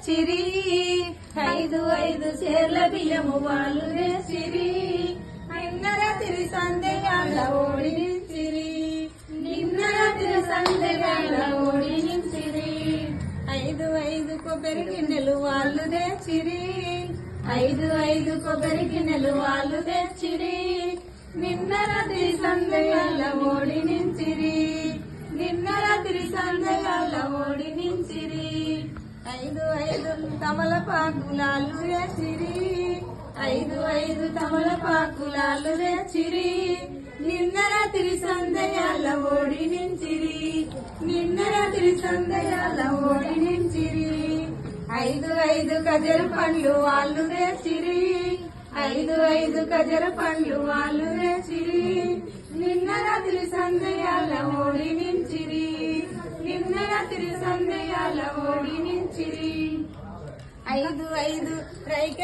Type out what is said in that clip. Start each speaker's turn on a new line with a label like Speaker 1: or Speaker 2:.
Speaker 1: తెచ్చిరి 5 చేర్ల బియ్యము వాళ్ళు తెచ్చిరి నిన్న రాత్రి సందేగాళ్ళ ఓడించిరి నిన్న రాత్రి సందేగాళ్ళ ఓడించిరి 5 కొబ్బరి గిన్నెలు వాళ్ళు తెచ్చిరి 5 కొబ్బరి గిన్నెలు వాళ్ళు తెచ్చిరి నిన్న రాత్రి సందేగాళ్ళ ఓడించిరి నిన్న రాత్రి సందేగాళ్ళ ఓడించిరి 5 తమలపాకులాలు వేసిరి 5 తమలపాకులాలు వేసిరి నిన్న రాత్రి సందేగాళ్ళ ఓడించిరి నిన్న రాత్రి సందేగాళ్ళ ఓడించిరి 5 ఖజరు పండ్లు వాళ్ళు వేసిరి 5 ఖజరు పండ్లు వాళ్ళు వేసిరి నిన్న రాత్రి సందేగాళ్ళ ఓడించిరి నిన్న రాత్రి సందేగాళ్ళ ఓడించిరి 5 రైకం